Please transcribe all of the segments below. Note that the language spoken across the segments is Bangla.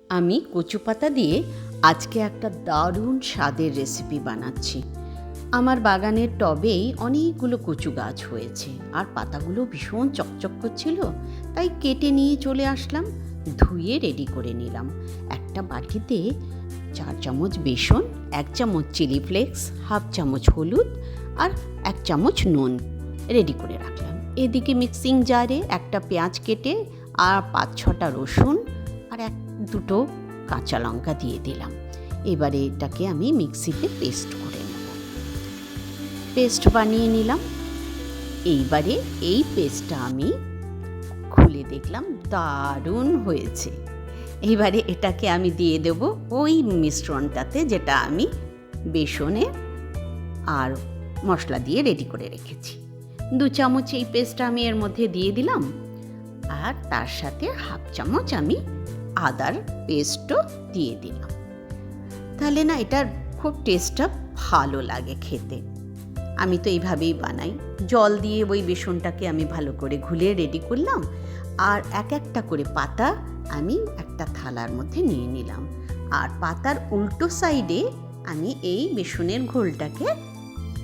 আমি কচু পাতা দিয়ে আজকে একটা দারুণ স্বাদের রেসিপি বানাচ্ছি। আমার বাগানের টবেই অনেকগুলো কচু গাছ হয়েছে আর পাতাগুলো ভীষণ চকচক করছিল, তাই কেটে নিয়ে চলে আসলাম। ধুয়ে রেডি করে নিলাম। একটা বাটিতে 4 চামচ বেসন, 1 চামচ চিলি ফ্লেক্স, হাফ চামচ হলুদ আর 1 চামচ নুন রেডি করে রাখলাম। এদিকে মিক্সিং জারে একটা পেঁয়াজ কেটে আর 5-6টা রসুন আর 1-2টো কাঁচা লঙ্কা দিয়ে দিলাম। এবারে এটাকে আমি মিক্সিতে পেস্ট করে নেব। পেস্ট বানিয়ে নিলাম। এইবারে এই পেস্টটা আমি খুলে দেখলাম দারুণ হয়েছে। এইবারে এটাকে আমি দিয়ে দেব ওই মিশ্রণটাতে যেটা আমি বেসনে আর মশলা দিয়ে রেডি করে রেখেছি। 2 চামচ এই পেস্টটা আমি এর মধ্যে দিয়ে দিলাম আর তার সাথে হাফ চামচ আমি আদার পেস্টও দিয়ে দিলাম। তাহলে না এটার খুব টেস্টটা ভালো লাগে খেতে। আমি তো এইভাবেই বানাই। জল দিয়ে ওই বেসনটাকে আমি ভালো করে ঘুলিয়ে রেডি করলাম আর একটা করে পাতা আমি একটা থালার মধ্যে নিয়ে নিলাম। আর পাতার উল্টো সাইডে আমি এই বেসনের ঘোলটাকে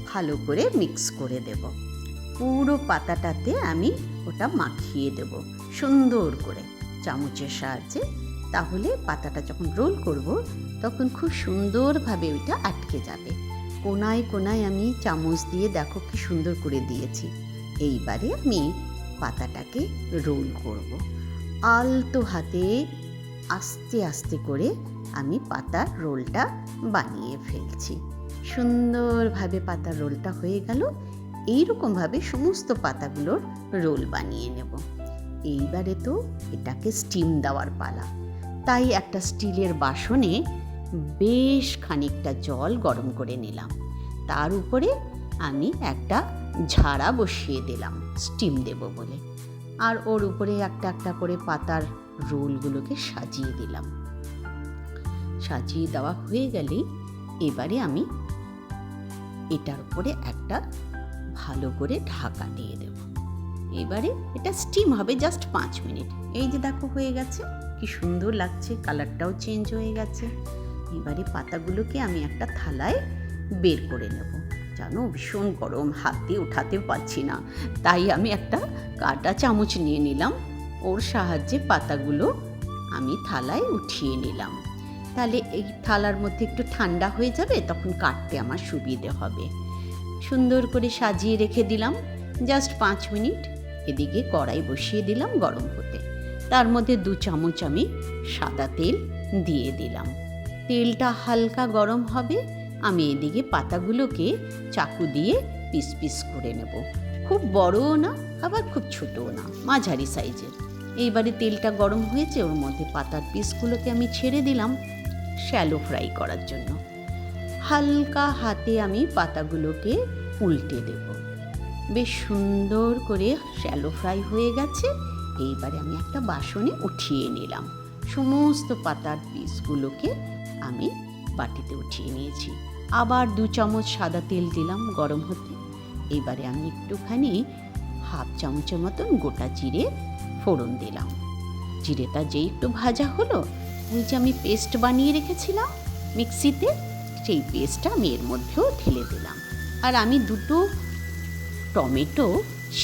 ভালো করে মিক্স করে দেব। পুরো পাতাটাতে আমি ওটা মাখিয়ে দেব সুন্দর করে চামচের সাহায্যে। তাহলে পাতাটা যখন রোল করব তখন খুব সুন্দরভাবে ওইটা আটকে যাবে। কোনায় কোনায় আমি চামচ দিয়ে দেখো কি সুন্দর করে দিয়েছি। এইবারে আমি পাতাটাকে রোল করব। আলতো হাতে আস্তে আস্তে করে আমি পাতার রোলটা বানিয়ে ফেলছি। সুন্দরভাবে পাতার রোলটা হয়ে গেল। এইরকমভাবে সমস্ত পাতাগুলোর রোল বানিয়ে নেব। এইবারে তো এটাকে স্টিম দেওয়ার পালা, তাই একটা স্টিলের বাসনে বেশ খানিকটা জল গরম করে নিলাম। তার উপরে আমি একটা ঝাড়া বসিয়ে দিলাম স্টিম দেব বলে, আর ওর উপরে একটা করে পাতার রোলগুলোকে সাজিয়ে দিলাম। সাজিয়ে দেওয়া হয়ে গেলেই এবারে আমি এটার উপরে একটা ভালো করে ঢাকা দিয়ে দেব। এবারে এটা স্টিম হবে জাস্ট 5 মিনিট। এই যে দেখো হয়ে গেছে, কি সুন্দর লাগছে, কালারটাও চেঞ্জ হয়ে গেছে। এবারে পাতাগুলোকে আমি একটা থালায় বের করে নেব। জানো ভীষণ গরম, হাত দিয়ে উঠাতে পারছি না, তাই আমি একটা কাঁটা চামচ নিয়ে নিলাম। ওর সাহায্যে পাতাগুলো আমি থালায় উঠিয়ে নিলাম। তাহলে এই থালার মধ্যে একটু ঠান্ডা হয়ে যাবে, তখন কাটতে আমার সুবিধে হবে। সুন্দর করে সাজিয়ে রেখে দিলাম জাস্ট 5 মিনিট। এদিকে কড়াই বসিয়ে দিলাম গরম হতে। তার মধ্যে 2 চামচ আমি সাদা তেল দিয়ে দিলাম। তেলটা হালকা গরম হবে। আমি এদিকে পাতাগুলোকে চাকু দিয়ে পিস পিস করে নেব। খুব বড়ও না আবার খুব ছোটও না, মাঝারি সাইজের। এইবারে তেলটা গরম হয়েছে, ওর মধ্যে পাতার পিসগুলোকে আমি ছেড়ে দিলাম শ্যালো ফ্রাই করার জন্য। হালকা হাতে আমি পাতাগুলোকে উল্টে দেব। বেশ সুন্দর করে শ্যালো ফ্রাই হয়ে গেছে। এইবারে আমি একটা বাসনে উঠিয়ে নিলাম। সমস্ত পাতার পিসগুলোকে আমি বাটিতে উঠিয়ে নিয়েছি। আবার 2 চামচ সাদা তেল দিলাম গরম হতে। এবারে আমি একটুখানি হাফ চামচের মতন গোটা জিরে ফোড়ন দিলাম। জিরেটা যেই একটু ভাজা হলো, ওই যে আমি পেস্ট বানিয়ে রেখেছিলাম মিক্সিতে, সেই পেস্টটা আমি এর মধ্যেও ঢেলে দিলাম। আর আমি 2টো টমেটো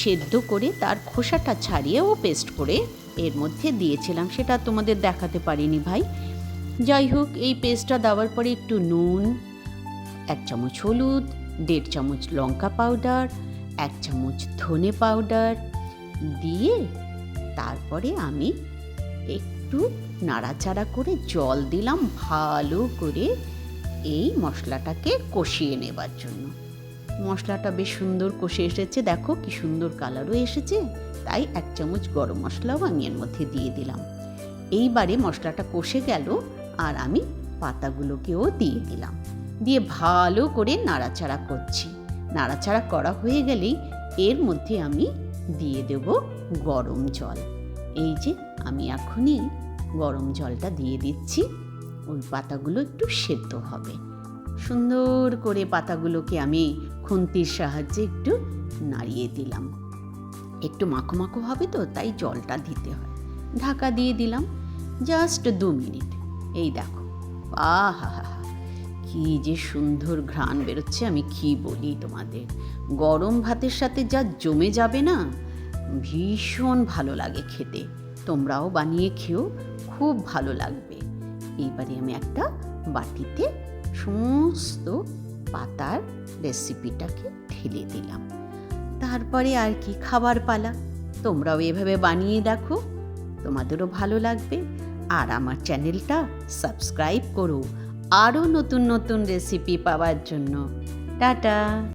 সেদ্ধ করে তার খোসাটা ছাড়িয়েও পেস্ট করে এর মধ্যে দিয়েছিলাম, সেটা তোমাদের দেখাতে পারিনি ভাই। যাই হোক, এই পেস্টটা দেওয়ার পরে একটু নুন, 1 চামচ হলুদ, 1.5 চামচ লঙ্কা পাউডার, 1 চামচ ধনে পাউডার দিয়ে তারপরে আমি একটু নাড়াচাড়া করে জল দিলাম ভালো করে এই মশলাটাকে কষিয়ে নেবার জন্য। মশলাটা বেশ সুন্দর কষে এসেছে, দেখো কি সুন্দর কালারও এসেছে। তাই 1 চামচ গরম মশলাও আমি এর মধ্যে দিয়ে দিলাম। এইবারে মশলাটা কষে গেল আর আমি পাতাগুলোকেও দিয়ে দিলাম। দিয়ে ভালো করে নাড়াচাড়া করছি। নাড়াচাড়া করা হয়ে গেলেই এর মধ্যে আমি দিয়ে দেব গরম জল। এই যে আমি এখনই গরম জলটা দিয়ে দিচ্ছি। ওই পাতাগুলো একটু সেদ্ধ হবে। সুন্দর করে পাতাগুলোকে আমি খুন্তির সাহায্যে একটু নাড়িয়ে দিলাম। একটু মাখো মাখো হবে তো, তাই জলটা দিতে হয়। ঢাকা দিয়ে দিলাম জাস্ট 2 মিনিট। এই দেখো, আহা হা হা, কী যে সুন্দর ঘ্রাণ বেরোচ্ছে, আমি কি বলি তোমাদের। গরম ভাতের সাথে যা জমে যাবে না, ভীষণ ভালো লাগে খেতে। তোমরাও বানিয়ে খেও, খুব ভালো লাগবে। এইবারে আমি একটা বাটিতে সমস্ত পাতার রেসিপিটাকে ঢেলে দিলাম। তারপরে আর কি, খাবার পালা। তোমরাও এভাবে বানিয়ে দেখো, তোমাদেরও ভালো লাগবে। আর আমার চ্যানেলটা সাবস্ক্রাইব করো আরও নতুন নতুন রেসিপি পাওয়ার জন্য। টাটা।